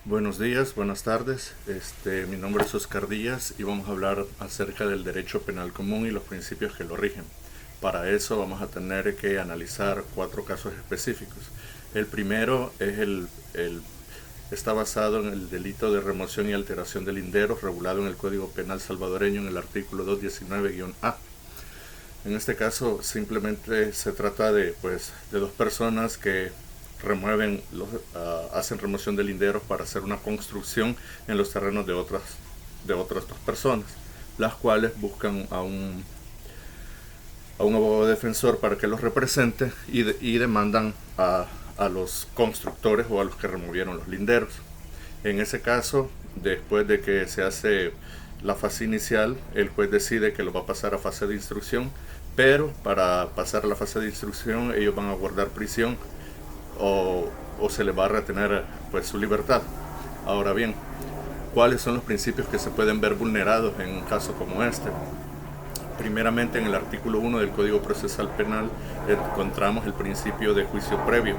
Buenos días, buenas tardes. Mi nombre es Oscar Díaz y vamos a hablar acerca del derecho penal común y los principios que lo rigen. Para eso vamos a tener que analizar 4 casos específicos. El primero es está basado en el delito de remoción y alteración de linderos regulado en el Código Penal salvadoreño en el artículo 219-A. En este caso simplemente se trata de dos personas que hacen remoción de linderos para hacer una construcción en los terrenos de otras dos personas, las cuales buscan a un abogado defensor para que los represente y demandan a los constructores o a los que removieron los linderos. En ese caso, después de que se hace la fase inicial, el juez decide que lo va a pasar a fase de instrucción, pero para pasar a la fase de instrucción ellos van a guardar prisión o se les va a retener su libertad. Ahora bien, ¿cuáles son los principios que se pueden ver vulnerados en un caso como este? Primeramente, en el artículo 1 del Código Procesal Penal encontramos el principio de juicio previo.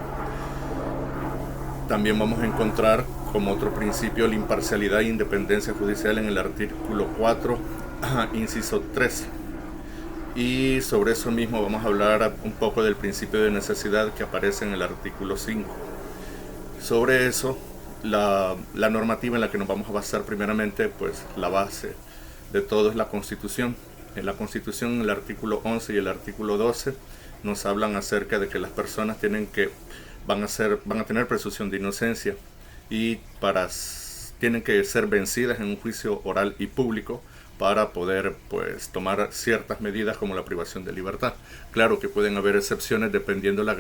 También vamos a encontrar como otro principio la imparcialidad e independencia judicial en el artículo 4, inciso 3. Y sobre eso mismo vamos a hablar un poco del principio de necesidad que aparece en el artículo 5. Sobre eso, la normativa en la que nos vamos a basar primeramente, pues la base de todo es la Constitución. En la Constitución, en el artículo 11 y el artículo 12, nos hablan acerca de que las personas van a tener presunción de inocencia y tienen que ser vencidas en un juicio oral y público para poder tomar ciertas medidas como la privación de libertad. Claro que pueden haber excepciones dependiendo la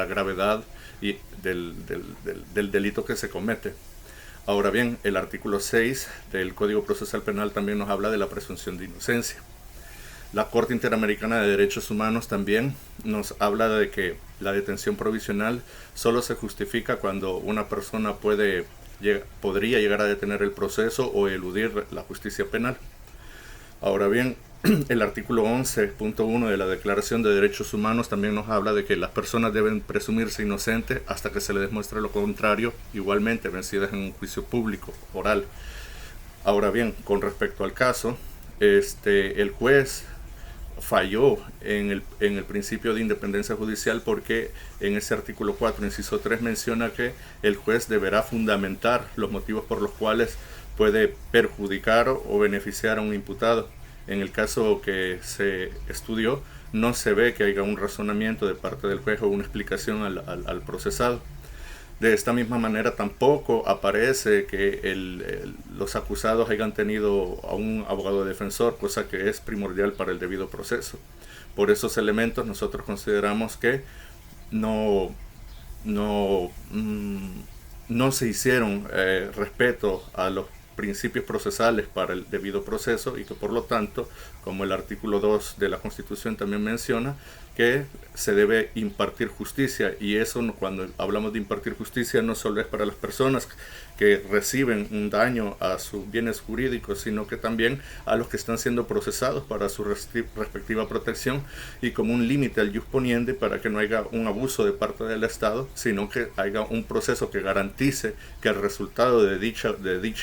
gravedad y del delito que se comete. Ahora bien, el artículo 6 del Código Procesal Penal también nos habla de la presunción de inocencia. La Corte Interamericana de Derechos Humanos también nos habla de que la detención provisional solo se justifica cuando una persona podría llegar a detener el proceso o eludir la justicia penal. Ahora bien, el artículo 11.1 de la Declaración de Derechos Humanos también nos habla de que las personas deben presumirse inocentes hasta que se les demuestre lo contrario, igualmente vencidas en un juicio público, oral. Ahora bien, con respecto al caso, el juez falló en el principio de independencia judicial porque en ese artículo 4, inciso 3, menciona que el juez deberá fundamentar los motivos por los cuales puede perjudicar o beneficiar a un imputado. En el caso que se estudió, no se ve que haya un razonamiento de parte del juez o una explicación al procesado. De esta misma manera tampoco aparece que los acusados hayan tenido a un abogado defensor, cosa que es primordial para el debido proceso. Por esos elementos nosotros consideramos que no se hicieron respeto a los principios procesales para el debido proceso y que por lo tanto, como el artículo 2 de la Constitución también menciona, que se debe impartir justicia, y eso, cuando hablamos de impartir justicia, no solo es para las personas que reciben un daño a sus bienes jurídicos, sino que también a los que están siendo procesados para su respectiva protección, y como un límite al jus poniendi para que no haya un abuso de parte del Estado, sino que haya un proceso que garantice que el resultado de dicha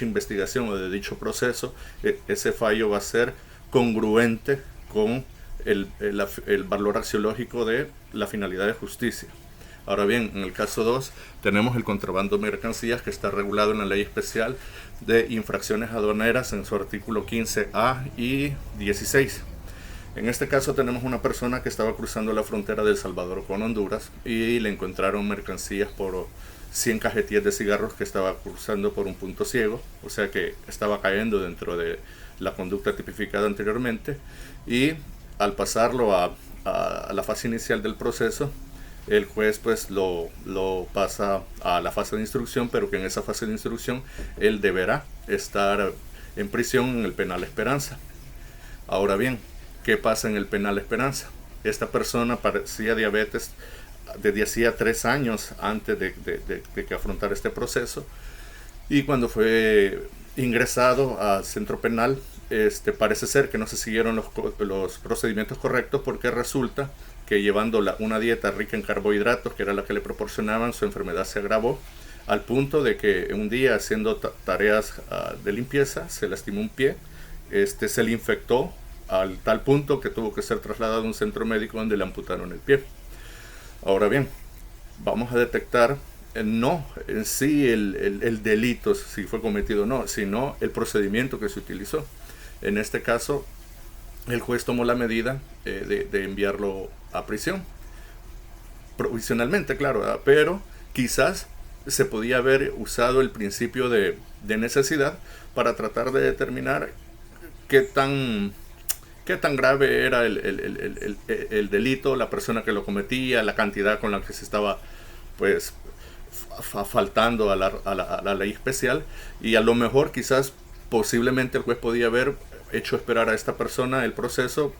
investigación o de dicho proceso, ese fallo va a ser congruente con el valor axiológico de la finalidad de justicia. Ahora bien, en el caso 2 tenemos el contrabando de mercancías, que está regulado en la Ley Especial de Infracciones Aduaneras en su artículo 15A y 16. En este caso tenemos una persona que estaba cruzando la frontera de El Salvador con Honduras y le encontraron mercancías por 100 cajetillas de cigarros que estaba cruzando por un punto ciego, o sea que estaba cayendo dentro de la conducta tipificada anteriormente, y al pasarlo a la fase inicial del proceso, el juez lo pasa a la fase de instrucción, pero que en esa fase de instrucción él deberá estar en prisión en el penal Esperanza. Ahora bien, ¿qué pasa en el penal Esperanza? Esta persona padecía diabetes desde hacía 3 años antes de que afrontara este proceso, y cuando fue ingresado al centro penal, parece ser que no se siguieron los procedimientos correctos, porque resulta que llevando una dieta rica en carbohidratos, que era la que le proporcionaban, su enfermedad se agravó al punto de que un día haciendo tareas de limpieza se lastimó un pie, se le infectó al tal punto que tuvo que ser trasladado a un centro médico donde le amputaron el pie. Ahora bien, vamos a detectar no en sí el delito, si fue cometido o no, sino el procedimiento que se utilizó. En este caso, el juez tomó la medida de enviarlo a prisión, provisionalmente, claro, ¿verdad? Pero quizás se podía haber usado el principio de necesidad para tratar de determinar qué tan grave era el delito, la persona que lo cometía, la cantidad con la que se estaba pues faltando a la ley especial, y a lo mejor quizás posiblemente el juez podía haber hecho esperar a esta persona el proceso,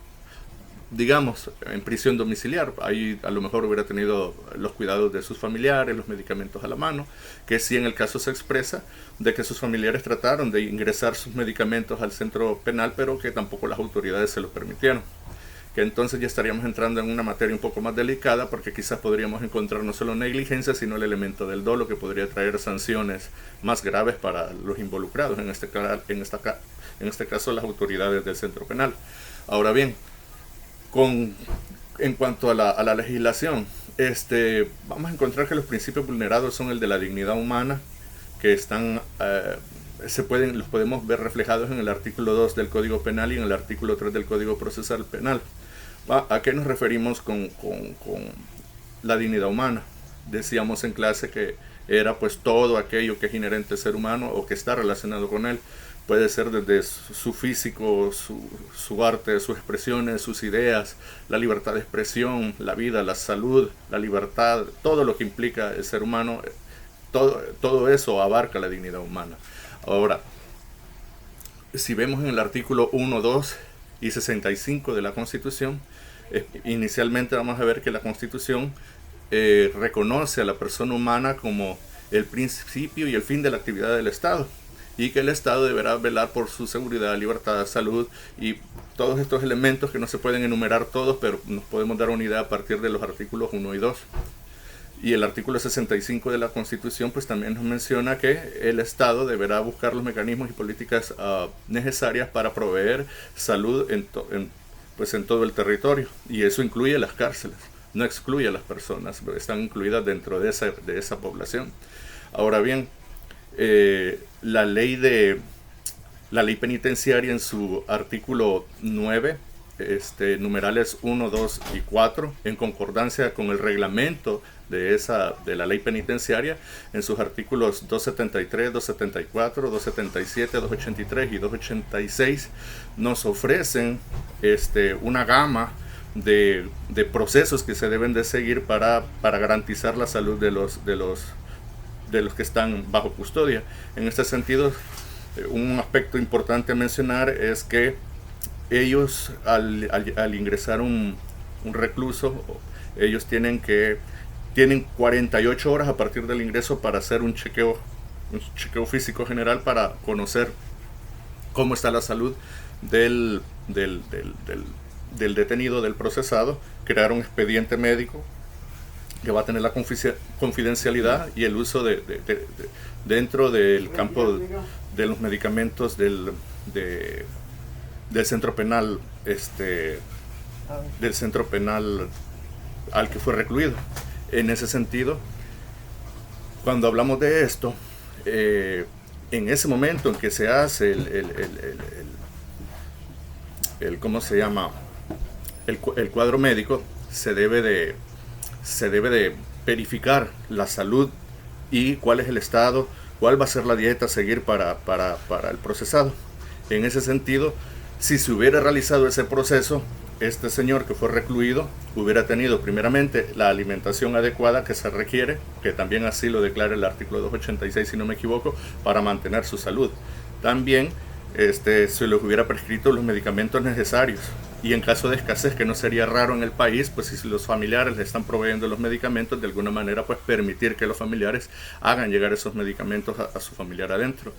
digamos, en prisión domiciliar. Ahí a lo mejor hubiera tenido los cuidados de sus familiares, los medicamentos a la mano, que sí en el caso se expresa de que sus familiares trataron de ingresar sus medicamentos al centro penal, pero que tampoco las autoridades se lo permitieron. Que entonces ya estaríamos entrando en una materia un poco más delicada, porque quizás podríamos encontrar no solo negligencia, sino el elemento del dolo, que podría traer sanciones más graves para los involucrados, en este caso las autoridades del centro penal. Ahora bien, en cuanto a la legislación, vamos a encontrar que los principios vulnerados son el de la dignidad humana, que están los podemos ver reflejados en el artículo 2 del Código Penal y en el artículo 3 del Código Procesal Penal. ¿A qué nos referimos con la dignidad humana? Decíamos en clase que era pues todo aquello que es inherente al ser humano o que está relacionado con él. Puede ser desde su físico, su arte, sus expresiones, sus ideas, la libertad de expresión, la vida, la salud, la libertad, todo lo que implica el ser humano, todo eso abarca la dignidad humana. Ahora, si vemos en el artículo 1, 2 y 65 de la Constitución, inicialmente vamos a ver que la Constitución reconoce a la persona humana como el principio y el fin de la actividad del Estado, y que el Estado deberá velar por su seguridad, libertad, salud y todos estos elementos que no se pueden enumerar todos, pero nos podemos dar una idea a partir de los artículos 1 y 2. Y el artículo 65 de la Constitución pues también nos menciona que el Estado deberá buscar los mecanismos y políticas necesarias para proveer salud en todo el territorio, y eso incluye las cárceles, no excluye a las personas, están incluidas dentro de esa población. Ahora bien, la ley penitenciaria en su artículo 9, numerales 1, 2 y 4, en concordancia con el reglamento de la ley penitenciaria, en sus artículos 273, 274, 277, 283 y 286, nos ofrecen una gama de procesos que se deben de seguir para garantizar la salud de los que están bajo custodia. En este sentido, un aspecto importante a mencionar es que ellos al ingresar un recluso, ellos tienen 48 horas a partir del ingreso para hacer un chequeo físico general, para conocer cómo está la salud del detenido, del procesado, crear un expediente médico que va a tener la confidencialidad y el uso dentro del campo de los medicamentos del centro penal, del centro penal al que fue recluido. En ese sentido, cuando hablamos de esto, en ese momento en que se hace ¿cómo se llama? El cuadro médico, se debe de verificar la salud y cuál es el estado, cuál va a ser la dieta a seguir para el procesado. En ese sentido, si se hubiera realizado ese proceso, este señor que fue recluido hubiera tenido primeramente la alimentación adecuada que se requiere, que también así lo declara el artículo 286, si no me equivoco, para mantener su salud. También se les hubiera prescrito los medicamentos necesarios, y en caso de escasez, que no sería raro en el país, pues si los familiares le están proveyendo los medicamentos, de alguna manera pues permitir que los familiares hagan llegar esos medicamentos a su familiar adentro.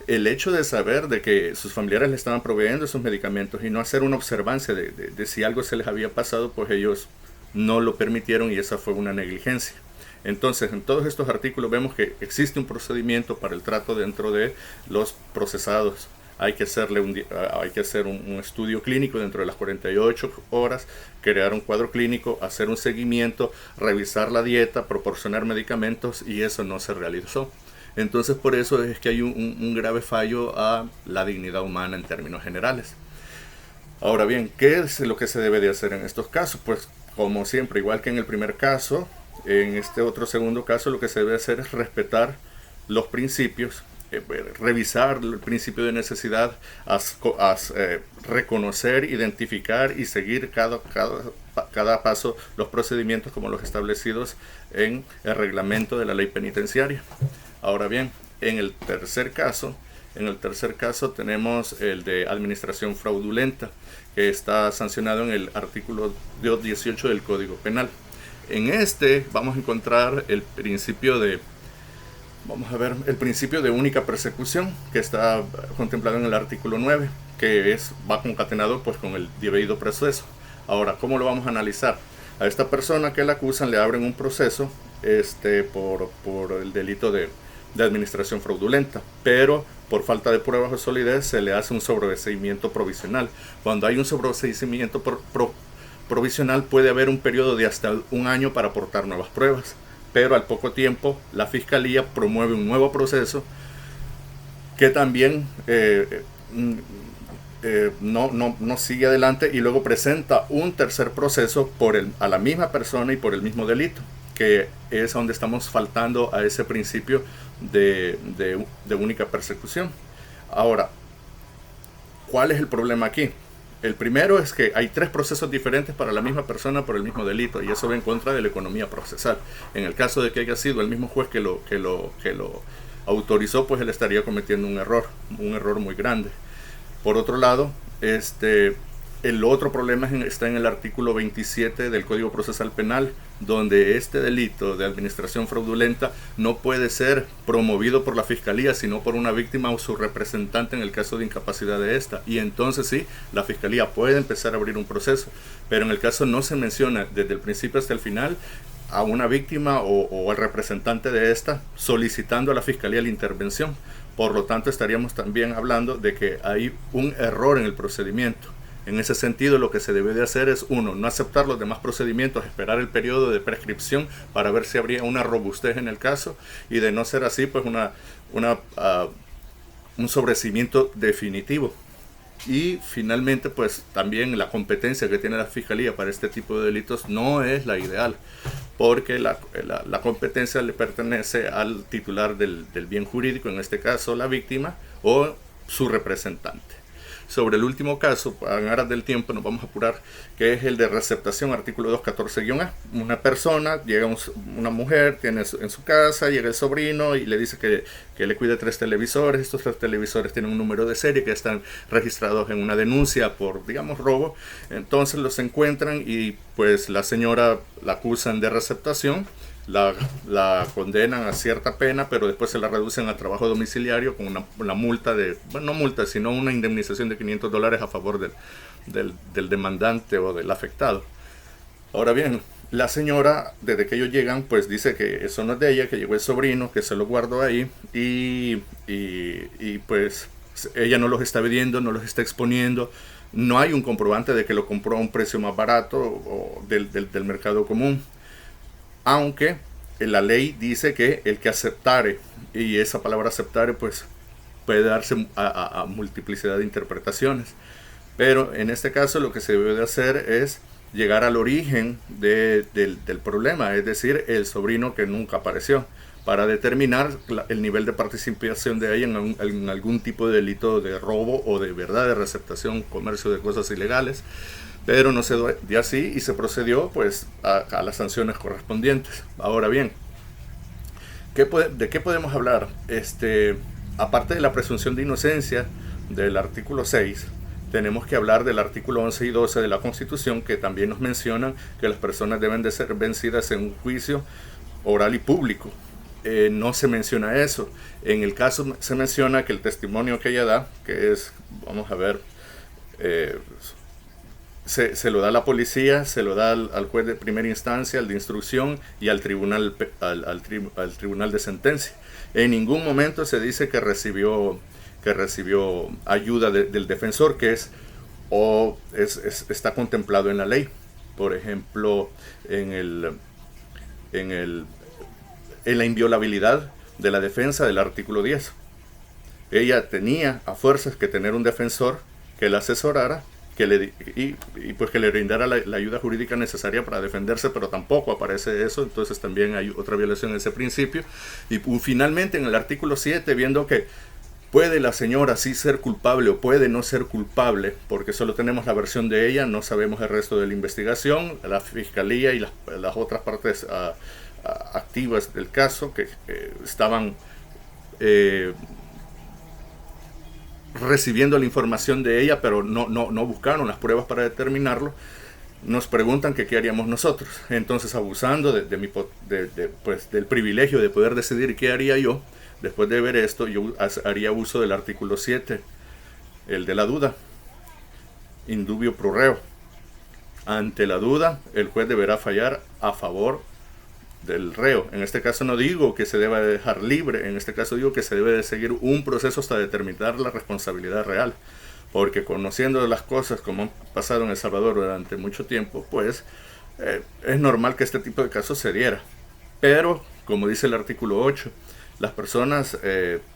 El hecho de saber de que sus familiares le estaban proveyendo esos medicamentos y no hacer una observancia de si algo se les había pasado, pues ellos no lo permitieron, y esa fue una negligencia. Entonces, en todos estos artículos vemos que existe un procedimiento para el trato dentro de los procesados. Hay que hacer un estudio clínico dentro de las 48 horas, crear un cuadro clínico, hacer un seguimiento, revisar la dieta, proporcionar medicamentos, y eso no se realizó. Entonces, por eso es que hay un grave fallo a la dignidad humana en términos generales. Ahora bien, ¿qué es lo que se debe de hacer en estos casos? Pues, como siempre, igual que en el primer caso, en este otro segundo caso, lo que se debe hacer es respetar los principios, revisar el principio de necesidad, reconocer, identificar y seguir cada paso los procedimientos como los establecidos en el reglamento de la ley penitenciaria. Ahora bien, en el tercer caso tenemos el de administración fraudulenta, que está sancionado en el artículo 18 del Código Penal. En este vamos a encontrar el principio de única persecución, que está contemplado en el artículo 9, que va concatenado pues con el debido proceso. Ahora, ¿cómo lo vamos a analizar? A esta persona que la acusan le abren un proceso por el delito de administración fraudulenta, pero por falta de pruebas o solidez se le hace un sobreseimiento provisional. Cuando hay un sobreseimiento provisional puede haber un periodo de hasta un año para aportar nuevas pruebas, pero al poco tiempo la Fiscalía promueve un nuevo proceso que también no sigue adelante, y luego presenta un tercer proceso a la misma persona y por el mismo delito, que es donde estamos faltando a ese principio de única persecución. Ahora, ¿cuál es el problema aquí? El primero es que hay 3 procesos diferentes para la misma persona por el mismo delito, y eso va en contra de la economía procesal. En el caso de que haya sido el mismo juez que lo autorizó, pues él estaría cometiendo un error muy grande. Por otro lado, el otro problema está en el artículo 27 del Código Procesal Penal, donde este delito de administración fraudulenta no puede ser promovido por la Fiscalía, sino por una víctima o su representante en el caso de incapacidad de esta. Y entonces sí, la Fiscalía puede empezar a abrir un proceso, pero en el caso no se menciona desde el principio hasta el final a una víctima o al representante de esta solicitando a la Fiscalía la intervención. Por lo tanto, estaríamos también hablando de que hay un error en el procedimiento. En ese sentido, lo que se debe de hacer es, 1, no aceptar los demás procedimientos, esperar el periodo de prescripción para ver si habría una robustez en el caso, y de no ser así, pues un sobreseimiento definitivo. Y finalmente, pues también la competencia que tiene la Fiscalía para este tipo de delitos no es la ideal, porque la competencia le pertenece al titular del bien jurídico, en este caso la víctima o su representante. Sobre el último caso, en aras del tiempo nos vamos a apurar, que es el de receptación, artículo 214-A. Una persona, llega una mujer, tiene en su casa, llega el sobrino y le dice que le cuide 3 televisores. Estos 3 televisores tienen un número de serie que están registrados en una denuncia por, digamos, robo. Entonces los encuentran y pues la señora la acusan de receptación. La condenan a cierta pena, pero después se la reducen a trabajo domiciliario con una multa no multa, sino una indemnización de $500 a favor del demandante o del afectado. Ahora bien, la señora, desde que ellos llegan, pues dice que eso no es de ella, que llegó el sobrino, que se lo guardó ahí, y pues ella no los está vendiendo, no los está exponiendo. No hay un comprobante de que lo compró a un precio más barato o del mercado común. Aunque la ley dice que el que aceptare, y esa palabra aceptare pues puede darse a multiplicidad de interpretaciones, pero en este caso lo que se debe de hacer es llegar al origen del problema, es decir, el sobrino que nunca apareció, para determinar el nivel de participación de ella en algún tipo de delito de robo o de receptación, comercio de cosas ilegales. Pero no se dio así y se procedió pues a las sanciones correspondientes. Ahora bien, ¿de qué podemos hablar? Aparte de la presunción de inocencia del artículo 6, tenemos que hablar del artículo 11 y 12 de la Constitución, que también nos mencionan que las personas deben de ser vencidas en un juicio oral y público. No se menciona eso. En el caso se menciona que el testimonio que ella da, que es, vamos a ver, se lo da a la policía, se lo da al juez de primera instancia, al de instrucción y al tribunal, al tribunal de sentencia. En ningún momento se dice que recibió ayuda del defensor, que está contemplado en la ley. Por ejemplo, en la inviolabilidad de la defensa del artículo 10. Ella tenía a fuerzas que tener un defensor que la asesorara y pues que le brindara la ayuda jurídica necesaria para defenderse, pero tampoco aparece eso. Entonces también hay otra violación de ese principio. Y finalmente en el artículo 7, viendo que puede la señora sí ser culpable o puede no ser culpable, porque solo tenemos la versión de ella, no sabemos el resto de la investigación, la fiscalía y las otras partes activas del caso que estaban recibiendo la información de ella, pero no buscaron las pruebas para determinarlo. Nos preguntan que qué haríamos nosotros. Entonces, abusando del privilegio de poder decidir qué haría yo, después de ver esto, yo haría uso del artículo 7, el de la duda. In dubio pro reo. Ante la duda, el juez deberá fallar a favor del reo. En este caso no digo que se deba dejar libre, en este caso digo que se debe de seguir un proceso hasta determinar la responsabilidad real, porque conociendo las cosas como han pasado en El Salvador durante mucho tiempo, pues es normal que este tipo de casos se diera. Pero, como dice el artículo 8, las personas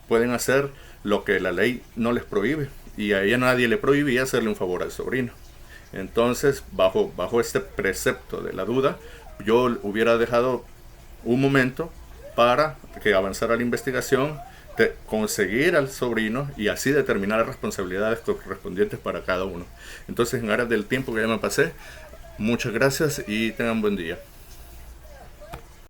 pueden hacer lo que la ley no les prohíbe, y a ella nadie le prohibía hacerle un favor al sobrino. Entonces, bajo este precepto de la duda, yo hubiera dejado un momento para que avanzara la investigación, de conseguir al sobrino y así determinar las responsabilidades correspondientes para cada uno. Entonces, en aras del tiempo que ya me pasé, muchas gracias y tengan buen día.